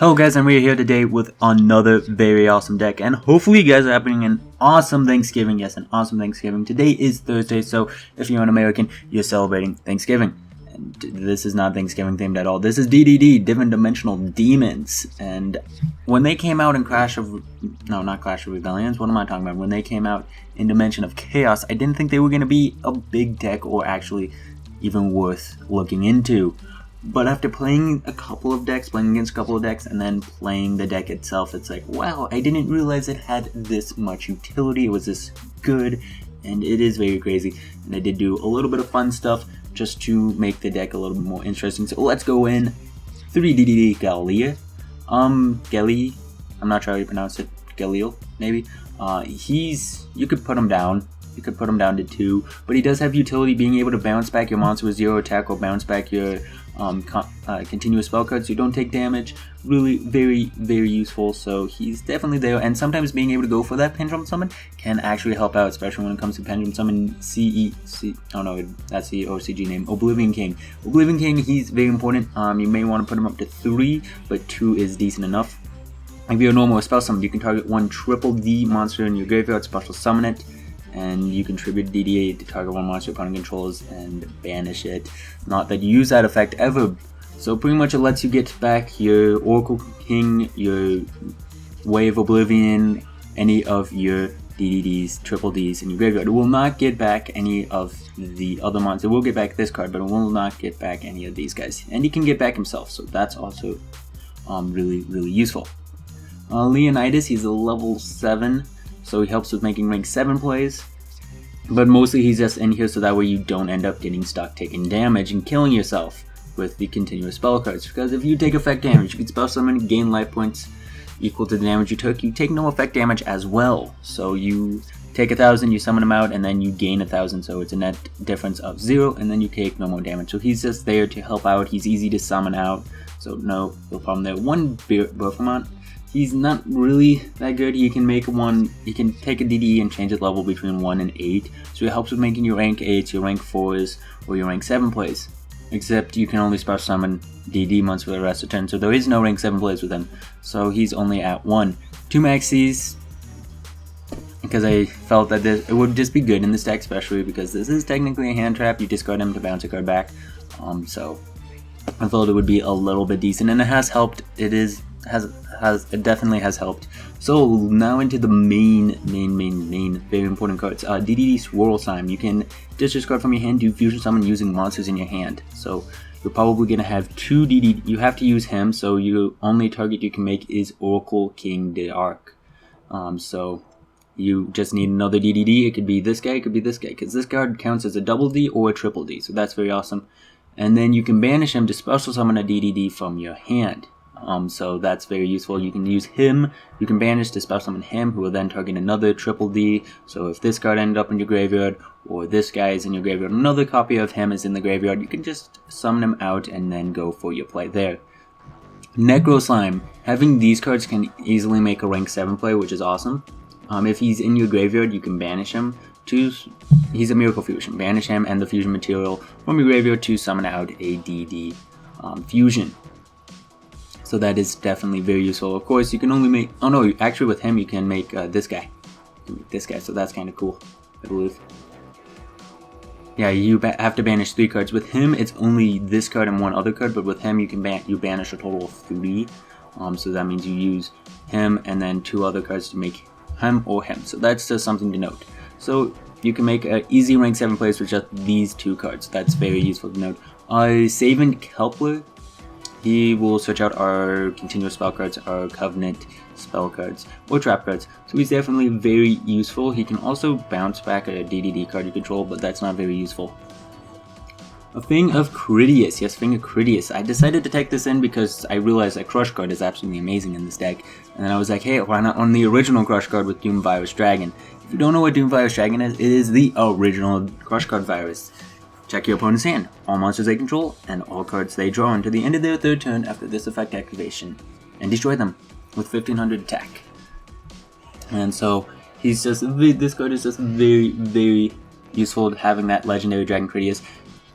Hello guys, and we're here today with another very awesome deck, and hopefully you guys are having an awesome Thanksgiving. Yes, an awesome Thanksgiving. Today is Thursday, so if you're an American, you're celebrating Thanksgiving. And this is not Thanksgiving themed at all. This is d.d.d, Different Dimensional Demons. And when they came out in not Clash of Rebellions, what am I talking about? When they came out in Dimension of Chaos, I didn't think they were going to be a big deck or actually even worth looking into. But after playing a couple of decks, playing against a couple of decks, and then playing the deck itself, it's like, wow, I didn't realize it had this much utility, it was this good, and it is very crazy. And I did do a little bit of fun stuff just to make the deck a little bit more interesting. So let's go in. 3 d.d.d Gallia. Gelly, I'm not sure how you pronounce it, Galil, maybe. You could put him down. You could put him down to 2, but he does have utility, being able to bounce back your monster with 0 attack or bounce back your continuous spell cards so you don't take damage. Really very, very useful, so he's definitely there. And sometimes being able to go for that Pendulum Summon can actually help out, especially when it comes to Pendulum Summon that's the OCG name, Oblivion King. Oblivion King, he's very important. You may want to put him up to 3, but 2 is decent enough. If you're a normal spell summon, you can target one d.d monster in your graveyard, special summon it, and you contribute d.d to target one monster opponent controls and banish it. Not that you use that effect ever. So pretty much it lets you get back your Oracle King, your Way of Oblivion, any of your d.d.ds, d.ds in your graveyard. It will not get back any of the other monsters. It will get back this card, but it will not get back any of these guys. And he can get back himself, so that's also really, really useful. Leonidas, he's a level 7. So he helps with making rank 7 plays, but mostly he's just in here so that way you don't end up getting stuck taking damage and killing yourself with the continuous spell cards. Because if you take effect damage, you can spell summon, gain life points equal to the damage you took. You take no effect damage as well. So you take 1,000, you summon him out, and then you gain 1,000. So it's a net difference of 0, and then you take no more damage. So he's just there to help out. He's easy to summon out, so no problem there. One Berfamont. He's not really that good. He can make he can take a d.d and change its level between 1 and 8. So it helps with making your rank 8s, your rank 4s, or your rank 7 plays. Except you can only special summon d.d months for the rest of the turn, so there is no rank 7 plays with him. So he's only at 1. 2 maxis, because I felt that it would just be good in this deck, especially because this is technically a hand trap. You discard him to bounce a card back. So I felt it would be a little bit decent, and it has helped. It definitely has helped. So now into the main very important cards. d.d Swirl Slime. You can discard from your hand, do fusion summon using monsters in your hand. So you're probably gonna have 2 d.d. You have to use him, so your only target you can make is Oracle King d'Arc. So you just need another d.d. It could be this guy, it could be this guy, because this card counts as a double D or a triple D, so that's very awesome. And then you can banish him to special summon a d.d. from your hand. So that's very useful. You can use him, you can banish to special summon him, who will then target another triple D. So if this card ended up in your graveyard, or this guy is in your graveyard, another copy of him is in the graveyard, you can just summon him out and then go for your play there. Necro Slime. Having these cards can easily make a rank 7 play, which is awesome. If he's in your graveyard, you can banish him. He's a Miracle Fusion. Banish him and the fusion material from your graveyard to summon out a d.d fusion. So that is definitely very useful. Of course, you can only make... Oh no, actually with him you can make this guy. So that's kind of cool, I believe. Yeah, you have to banish 3 cards. With him, it's only this card and one other card, but with him you can banish a total of 3. So that means you use him and then 2 other cards to make him or him. So that's just something to note. So you can make an easy rank 7 plays with just these 2 cards. That's very useful to note. Savin Kelpler. He will switch out our continuous spell cards, our covenant spell cards, or trap cards. So he's definitely very useful. He can also bounce back a d.d card you control, but that's not very useful. A Fang of Critias. Yes, Fang of Critias. I decided to take this in because I realized that Crush card is absolutely amazing in this deck. And then I was like, hey, why not on the original Crush card with Doom Virus Dragon? If you don't know what Doom Virus Dragon is, it is the original Crush card virus. Check your opponent's hand, all monsters they control, and all cards they draw until the end of their 3rd turn after this effect activation, and destroy them with 1500 attack. And so this card is just very, very useful, having that legendary Dragon Critias.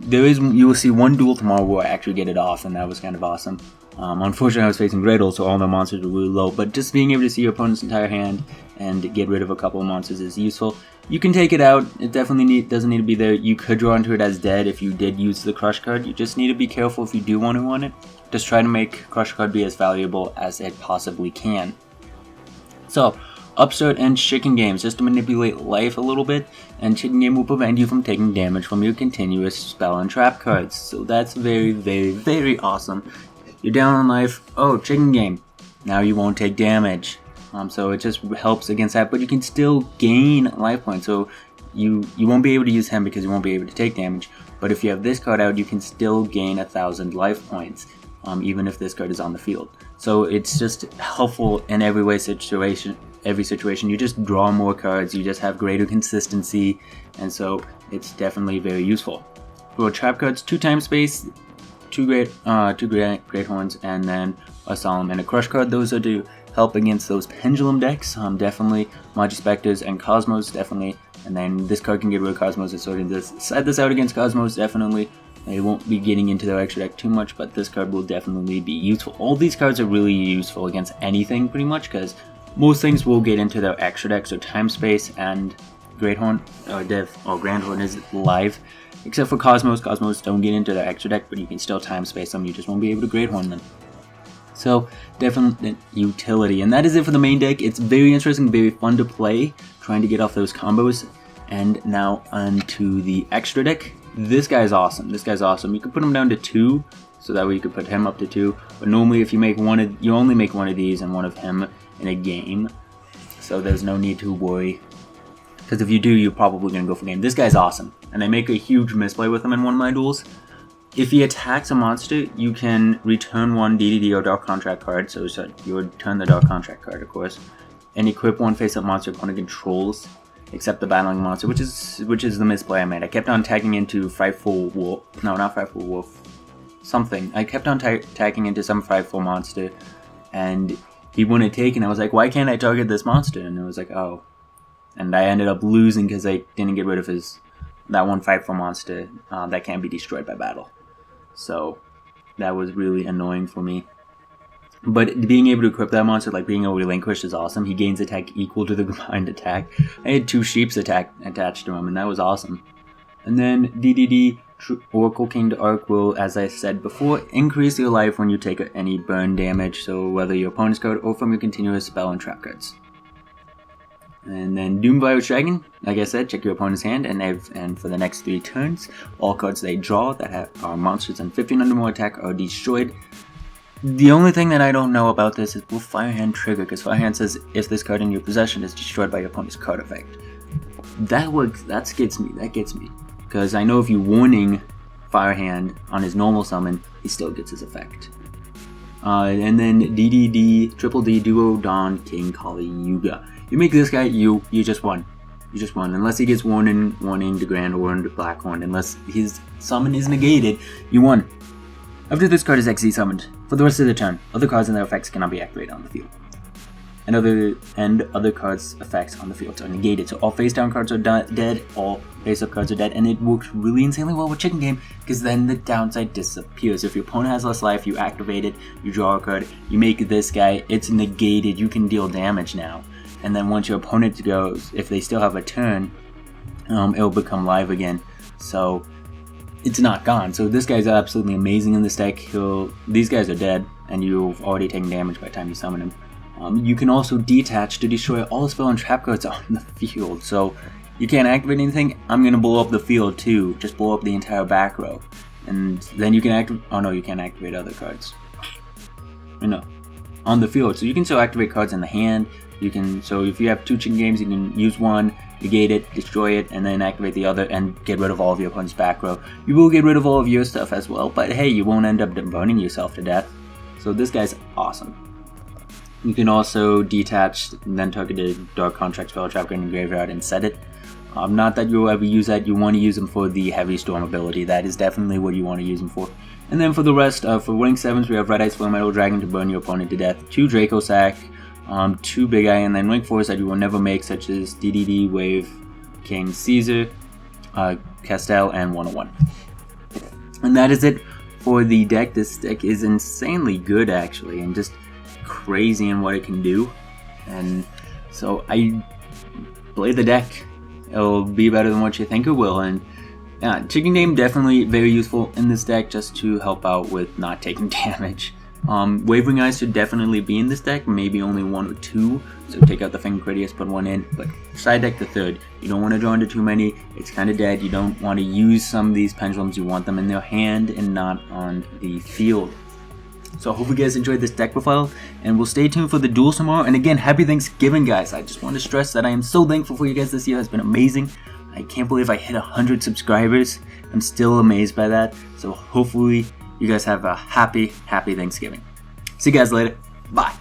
You will see one duel tomorrow where I actually get it off, and that was kind of awesome. Unfortunately, I was facing Gretel, so all the monsters were really low, but just being able to see your opponent's entire hand and get rid of a couple of monsters is useful. You can take it out. It definitely doesn't need to be there. You could draw into it as dead if you did use the Crush card. You just need to be careful if you do want to run it. Just try to make Crush card be as valuable as it possibly can. So, Upstart and Chicken Games, just to manipulate life a little bit, and Chicken Game will prevent you from taking damage from your continuous spell and trap cards. So that's very, very, very awesome. You're down on life, oh, Chicken Game, now you won't take damage. So it just helps against that, but you can still gain life points. So you won't be able to use him because you won't be able to take damage. But if you have this card out, you can still gain 1,000 life points, even if this card is on the field. So it's just helpful in every situation. You just draw more cards, you just have greater consistency, and so it's definitely very useful. For trap cards, 2 time space, 2 great horns, and then a solemn and a crush card. Those are to help against those pendulum decks. Definitely Magispectors and Cosmos, definitely. And then this card can get rid of Cosmos, and so just side this out against Cosmos, definitely. They won't be getting into their extra deck too much, but this card will definitely be useful. All these cards are really useful against anything, pretty much, because most things will get into their extra deck. So time space and Great Horn or Grand Horn is live, except for Cosmos. Cosmos don't get into their extra deck, but you can still time space them. You just won't be able to Great Horn them. So definite utility, and that is it for the main deck. It's very interesting, very fun to play, trying to get off those combos. And now onto the extra deck. This guy's awesome. This guy's awesome. You can put him down to 2, so that way you could put him up to 2. But normally, if you make you only make one of these and one of him in a game, so there's no need to worry. Because if you do, you're probably gonna go for game. This guy's awesome, and I make a huge misplay with him in one of my duels. If he attacks a monster, you can return one d.d.d or Dark Contract card, so you would return the Dark Contract card, of course, and equip one face-up monster opponent controls, except the battling monster, which is the misplay I made. I kept on tagging into Frightful Wolf. No, not Frightful Wolf. Something. I kept on tagging into some Frightful monster, and he wouldn't take, and I was like, why can't I target this monster? And it was like, oh. And I ended up losing because I didn't get rid of that one Frightful monster that can't be destroyed by battle. So that was really annoying for me. But being able to equip that monster, like being able to relinquish, is awesome. He gains attack equal to the combined attack. I had 2 sheeps attached to him, and that was awesome. And then d.d.d Oracle King to Arc will, as I said before, increase your life when you take any burn damage, so whether your opponent's card or from your continuous spell and trap cards. And then Doom Virus Dragon, like I said, check your opponent's hand, and for the next 3 turns, all cards they draw that are monsters and 15 or more attack are destroyed. The only thing that I don't know about this is will Firehand trigger, because Firehand says if this card in your possession is destroyed by your opponent's card effect. That gets me. Because I know if you warning Firehand on his normal summon, he still gets his effect. And then d.d.d Triple D Duo Dawn King Kali Yuga. You make this guy, you just won. You just won. Unless he gets warning to Grand Horn to Black Horn, unless his summon is negated, you won. After this card is XZ summoned, for the rest of the turn, other cards and their effects cannot be activated on the field. And other cards' effects on the field are negated. So all face down cards are dead, all face up cards are dead, and it works really insanely well with Chicken Game, because then the downside disappears. If your opponent has less life, you activate it, you draw a card, you make this guy, it's negated, you can deal damage now. And then once your opponent goes, if they still have a turn, it'll become live again. So it's not gone. So this guy's absolutely amazing in this deck. These guys are dead, and you've already taken damage by the time you summon him. You can also detach to destroy all spell and trap cards on the field. So you can't activate anything. I'm gonna blow up the field too. Just blow up the entire back row, and then you can activate. Oh no, you can't activate other cards. No, on the field. So you can still activate cards in the hand. So if you have 2 Chicken Games, you can use one, negate it, destroy it, and then activate the other and get rid of all of your opponent's back row. You will get rid of all of your stuff as well, but hey, you won't end up burning yourself to death. So this guy's awesome. You can also detach and then target a Dark Contract spell trap in the graveyard and set it. Not that you'll ever use that. You want to use them for the Heavy Storm ability. That is definitely what you want to use them for. And then for the rest, for winning 7s, we have Red Ice Flame Metal Dragon to burn your opponent to death, 2 Draco Sack, 2 Big Eye, and then rank 4s that you will never make, such as d.d.d Wave King Caesar, Castell, and 101. And that is it for the deck, this deck is insanely good actually, and just crazy in what it can do. And so I play the deck. It'll be better than what you think it will. And yeah, Chicken Game definitely very useful in this deck just to help out with not taking damage. Wavering Eyes should definitely be in this deck, maybe only 1 or 2, so take out the Finger Critias, put 1 in, but side deck the 3rd. You don't want to draw into too many, it's kind of dead. You don't want to use some of these pendulums, you want them in their hand and not on the field. So I hope you guys enjoyed this deck profile, and we'll stay tuned for the duels tomorrow. And again, happy Thanksgiving, guys. I just want to stress that I am so thankful for you guys this year. It's been amazing. I can't believe I hit 100 subscribers. I'm still amazed by that. So hopefully you guys have a happy Thanksgiving. See you guys later. Bye.